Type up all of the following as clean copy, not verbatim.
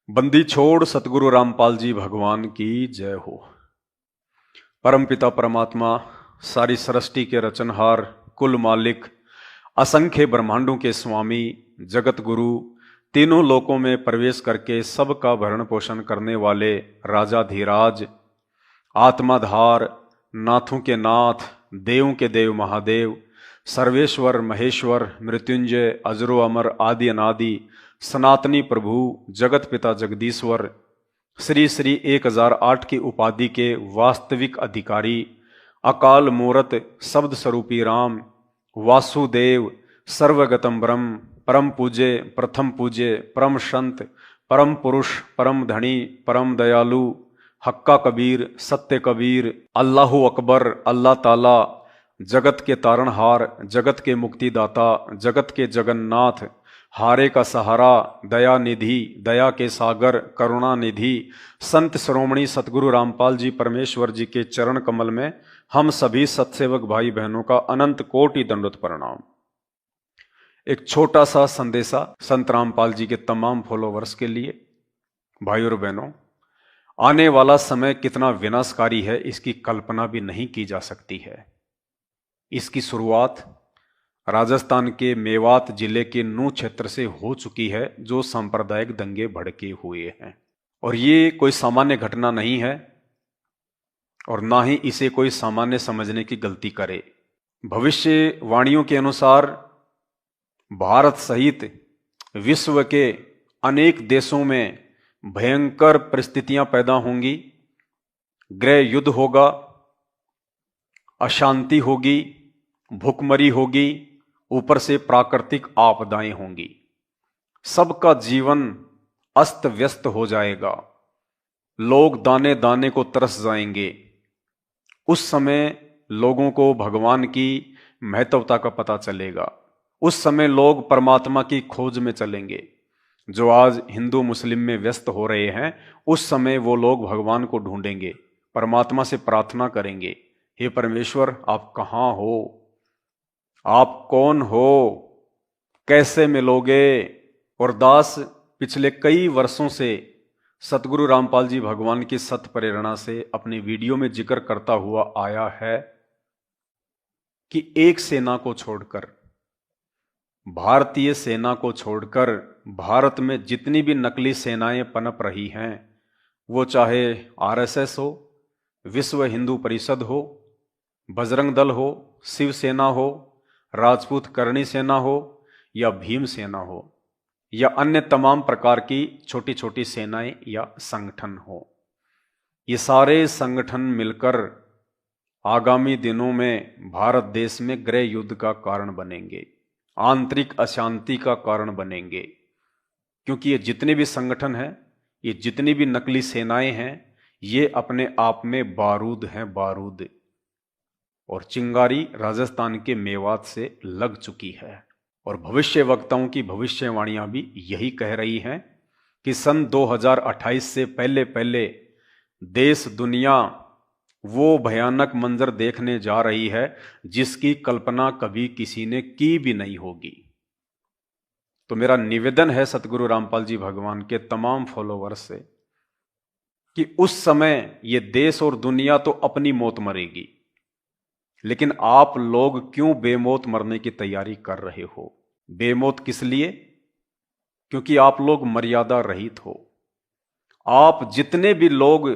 बंदी छोड़ सतगुरु रामपाल जी भगवान की जय हो। परमपिता परमात्मा, सारी सृष्टि के रचनहार, कुल मालिक, असंख्य ब्रह्मांडों के स्वामी, जगत गुरु, तीनों लोकों में प्रवेश करके सबका भरण पोषण करने वाले राजाधिराज, आत्माधार, नाथों के नाथ, देवों के देव महादेव, सर्वेश्वर महेश्वर, मृत्युंजय, अजरो अमर, आदि अनादि, सनातनी प्रभु, जगत पिता जगदीश्वर, श्री श्री 1008 की उपाधि के वास्तविक अधिकारी, अकाल मूरत, शब्द स्वरूपी राम, वासुदेव, सर्वगतम ब्रह्म, परम पूज्य, प्रथम पूज्य, परम संत, परम पुरुष, परम धनी, परम दयालु, हक्का कबीर, सत्य कबीर, अल्लाहु अकबर, अल्लाह ताला, जगत के तारणहार, जगत के मुक्तिदाता, जगत के जगन्नाथ, हारे का सहारा, दया निधि, दया के सागर, करुणा निधि, संत श्रोमणी सतगुरु रामपाल जी परमेश्वर जी के चरण कमल में हम सभी सत्सेवक भाई बहनों का अनंत कोटि दंडवत प्रणाम। एक छोटा सा संदेशा संत रामपाल जी के तमाम फॉलोवर्स के लिए। भाई और बहनों, आने वाला समय कितना विनाशकारी है इसकी कल्पना भी नहीं की जा सकती है। इसकी शुरुआत राजस्थान के मेवात जिले के नूह क्षेत्र से हो चुकी है, जो सांप्रदायिक दंगे भड़के हुए हैं। और ये कोई सामान्य घटना नहीं है और ना ही इसे कोई सामान्य समझने की गलती करे। भविष्यवाणियों के अनुसार भारत सहित विश्व के अनेक देशों में भयंकर परिस्थितियां पैदा होंगी, गृह युद्ध होगा, अशांति होगी, भूखमरी होगी, ऊपर से प्राकृतिक आपदाएं होंगी। सबका जीवन अस्त व्यस्त हो जाएगा, लोग दाने दाने को तरस जाएंगे। उस समय लोगों को भगवान की महत्वता का पता चलेगा। उस समय लोग परमात्मा की खोज में चलेंगे। जो आज हिंदू मुस्लिम में व्यस्त हो रहे हैं, उस समय वो लोग भगवान को ढूंढेंगे, परमात्मा से प्रार्थना करेंगे, हे परमेश्वर आप कहाँ हो, आप कौन हो, कैसे मिलोगे। और दास पिछले कई वर्षों से सतगुरु रामपाल जी भगवान की सत प्रेरणा से अपनी वीडियो में जिक्र करता हुआ आया है कि एक सेना को छोड़कर, भारतीय सेना को छोड़कर भारत में जितनी भी नकली सेनाएं पनप रही हैं, वो चाहे आरएसएस हो, विश्व हिंदू परिषद हो, बजरंग दल हो, शिवसेना हो, राजपूत करणी सेना हो या भीम सेना हो या अन्य तमाम प्रकार की छोटी छोटी सेनाएं या संगठन हो, ये सारे संगठन मिलकर आगामी दिनों में भारत देश में गृह युद्ध का कारण बनेंगे, आंतरिक अशांति का कारण बनेंगे। क्योंकि ये जितने भी संगठन हैं, ये जितनी भी नकली सेनाएं हैं, ये अपने आप में बारूद हैं, बारूद। और चिंगारी राजस्थान के मेवात से लग चुकी है। और भविष्य वक्ताओं की भविष्यवाणियां भी यही कह रही हैं कि सन 2028 से पहले पहले देश दुनिया वो भयानक मंजर देखने जा रही है जिसकी कल्पना कभी किसी ने की भी नहीं होगी। तो मेरा निवेदन है सतगुरु रामपाल जी भगवान के तमाम फॉलोवर्स से कि उस समय ये देश और दुनिया तो अपनी मौत मरेगी, लेकिन आप लोग क्यों बेमौत मरने की तैयारी कर रहे हो? बेमौत किस लिए? क्योंकि आप लोग मर्यादा रहित हो। आप जितने भी लोग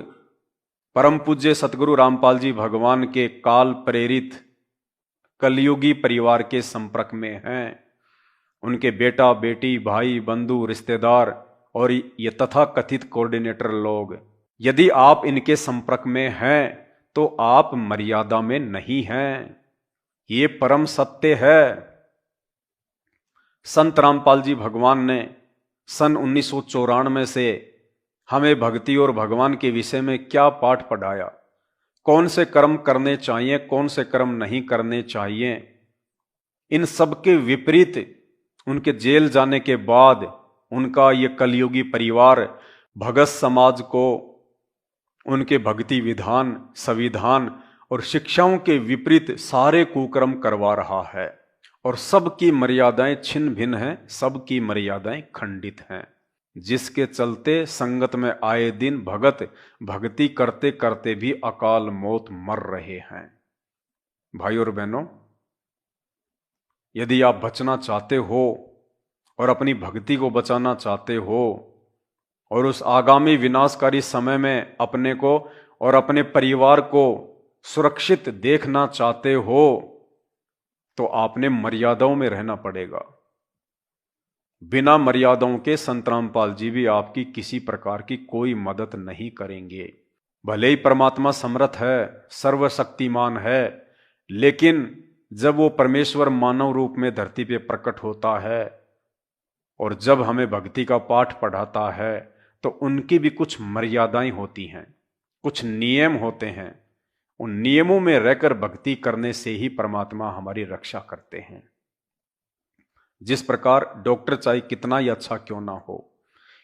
परम पूज्य सतगुरु रामपाल जी भगवान के काल प्रेरित कलयुगी परिवार के संपर्क में हैं, उनके बेटा बेटी, भाई बंधु, रिश्तेदार और ये तथा कथित कोऑर्डिनेटर लोग, यदि आप इनके संपर्क में हैं तो आप मर्यादा में नहीं हैं। ये परम सत्य है। संत रामपाल जी भगवान ने सन 1994 से हमें भक्ति और भगवान के विषय में क्या पाठ पढ़ाया, कौन से कर्म करने चाहिए, कौन से कर्म नहीं करने चाहिए, इन सब के विपरीत उनके जेल जाने के बाद उनका ये कलयुगी परिवार भगत समाज को उनके भक्ति विधान, संविधान और शिक्षाओं के विपरीत सारे कुकर्म करवा रहा है। और सबकी मर्यादाएं छिन्न भिन्न हैं, सबकी मर्यादाएं खंडित हैं। जिसके चलते संगत में आए दिन भगत भक्ति करते करते भी अकाल मौत मर रहे हैं। भाई और बहनों, यदि आप बचना चाहते हो और अपनी भक्ति को बचाना चाहते हो और उस आगामी विनाशकारी समय में अपने को और अपने परिवार को सुरक्षित देखना चाहते हो, तो आपने मर्यादाओं में रहना पड़ेगा। बिना मर्यादाओं के संत रामपाल जी भी आपकी किसी प्रकार की कोई मदद नहीं करेंगे। भले ही परमात्मा समर्थ है, सर्वशक्तिमान है, लेकिन जब वो परमेश्वर मानव रूप में धरती पे प्रकट होता है और जब हमें भक्ति का पाठ पढ़ाता है, तो उनकी भी कुछ मर्यादाएं होती हैं, कुछ नियम होते हैं। उन नियमों में रहकर भक्ति करने से ही परमात्मा हमारी रक्षा करते हैं। जिस प्रकार डॉक्टर चाहे कितना ही अच्छा क्यों ना हो,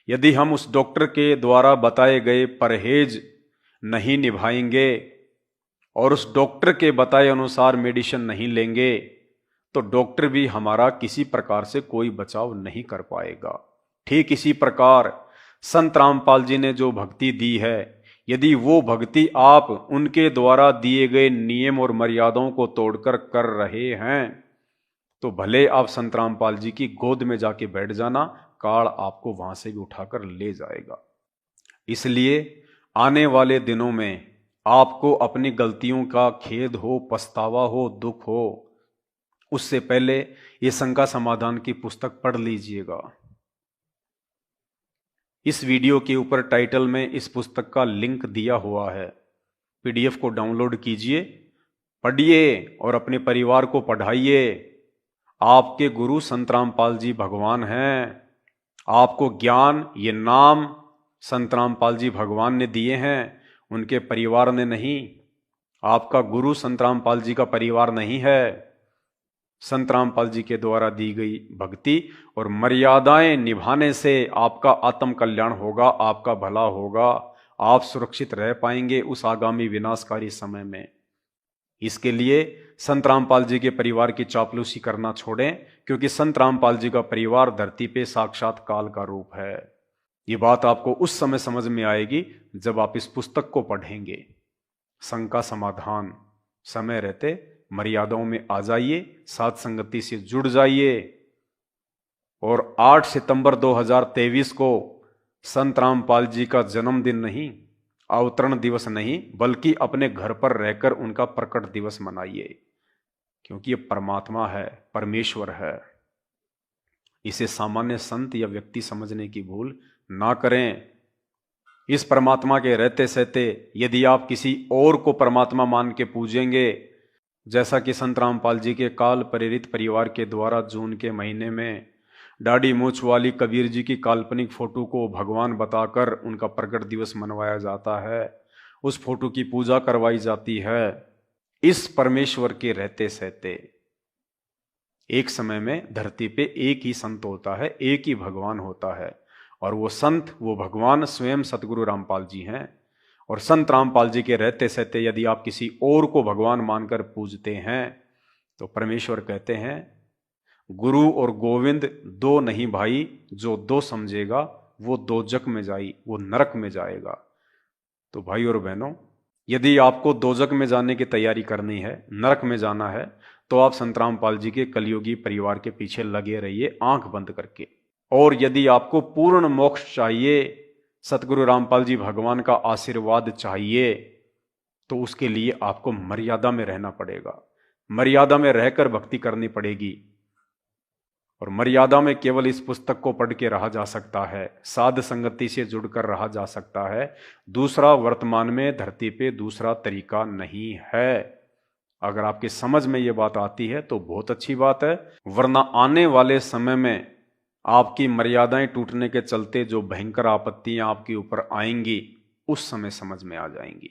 यदि हम उस डॉक्टर के द्वारा बताए गए परहेज नहीं निभाएंगे और उस डॉक्टर के बताए अनुसार मेडिसिन नहीं लेंगे, तो डॉक्टर भी हमारा किसी प्रकार से कोई बचाव नहीं कर पाएगा। ठीक इसी प्रकार संत रामपाल जी ने जो भक्ति दी है, यदि वो भक्ति आप उनके द्वारा दिए गए नियम और मर्यादाओं को तोड़कर कर रहे हैं, तो भले आप संत रामपाल जी की गोद में जाके बैठ जाना, काल आपको वहां से भी उठाकर ले जाएगा। इसलिए आने वाले दिनों में आपको अपनी गलतियों का खेद हो, पछतावा हो, दुख हो, उससे पहले ये शंका समाधान की पुस्तक पढ़ लीजिएगा। इस वीडियो के ऊपर टाइटल में इस पुस्तक का लिंक दिया हुआ है। पीडीएफ को डाउनलोड कीजिए, पढ़िए और अपने परिवार को पढ़ाइए। आपके गुरु संत रामपाल जी भगवान हैं। आपको ज्ञान, ये नाम संत रामपाल जी भगवान ने दिए हैं, उनके परिवार ने नहीं। आपका गुरु संत रामपाल जी का परिवार नहीं है। संत रामपाल जी के द्वारा दी गई भक्ति और मर्यादाएं निभाने से आपका आत्म कल्याण होगा, आपका भला होगा, आप सुरक्षित रह पाएंगे उस आगामी विनाशकारी समय में। इसके लिए संत रामपाल जी के परिवार की चापलूसी करना छोड़ें, क्योंकि संत रामपाल जी का परिवार धरती पे साक्षात काल का रूप है। ये बात आपको उस समय समझ में आएगी जब आप इस पुस्तक को पढ़ेंगे। शंका समाधान समय रहते मर्यादाओं में आ जाइए, साथ संगति से जुड़ जाइए और 8 सितंबर 2023 को संत रामपाल जी का जन्मदिन नहीं, अवतरण दिवस नहीं, बल्कि अपने घर पर रहकर उनका प्रकट दिवस मनाइए, क्योंकि ये परमात्मा है, परमेश्वर है। इसे सामान्य संत या व्यक्ति समझने की भूल ना करें। इस परमात्मा के रहते सहते यदि आप किसी और को परमात्मा मान के पूजेंगे, जैसा कि संत रामपाल जी के काल प्रेरित परिवार के द्वारा जून के महीने में दाढ़ी मूछ वाली कबीर जी की काल्पनिक फोटो को भगवान बताकर उनका प्रकट दिवस मनवाया जाता है, उस फोटो की पूजा करवाई जाती है। इस परमेश्वर के रहते सहते एक समय में धरती पे एक ही संत होता है, एक ही भगवान होता है, और वो संत, वो भगवान स्वयं सतगुरु रामपाल जी हैं। और संत रामपाल जी के रहते सहते यदि आप किसी और को भगवान मानकर पूजते हैं, तो परमेश्वर कहते हैं, गुरु और गोविंद दो नहीं भाई, जो दो समझेगा वो दोजक में जाई, वो नरक में जाएगा। तो भाई और बहनों, यदि आपको दोजक में जाने की तैयारी करनी है, नरक में जाना है, तो आप संत रामपाल जी के कलयुगी परिवार के पीछे लगे रहिए आंख बंद करके। और यदि आपको पूर्ण मोक्ष चाहिए, सतगुरु रामपाल जी भगवान का आशीर्वाद चाहिए, तो उसके लिए आपको मर्यादा में रहना पड़ेगा। मर्यादा में रहकर भक्ति करनी पड़ेगी, और मर्यादा में केवल इस पुस्तक को पढ़ के रहा जा सकता है, साध संगति से जुड़कर रहा जा सकता है। दूसरा वर्तमान में धरती पे दूसरा तरीका नहीं है। अगर आपकी समझ में ये बात आती है तो बहुत अच्छी बात है, वरना आने वाले समय में आपकी मर्यादाएं टूटने के चलते जो भयंकर आपत्तियां आपके ऊपर आएंगी, उस समय समझ में आ जाएंगी।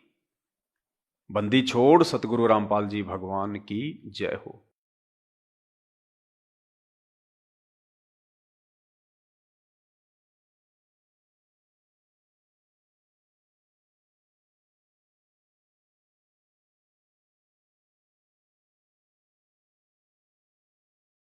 बंदी छोड़ सतगुरु रामपाल जी भगवान की जय हो।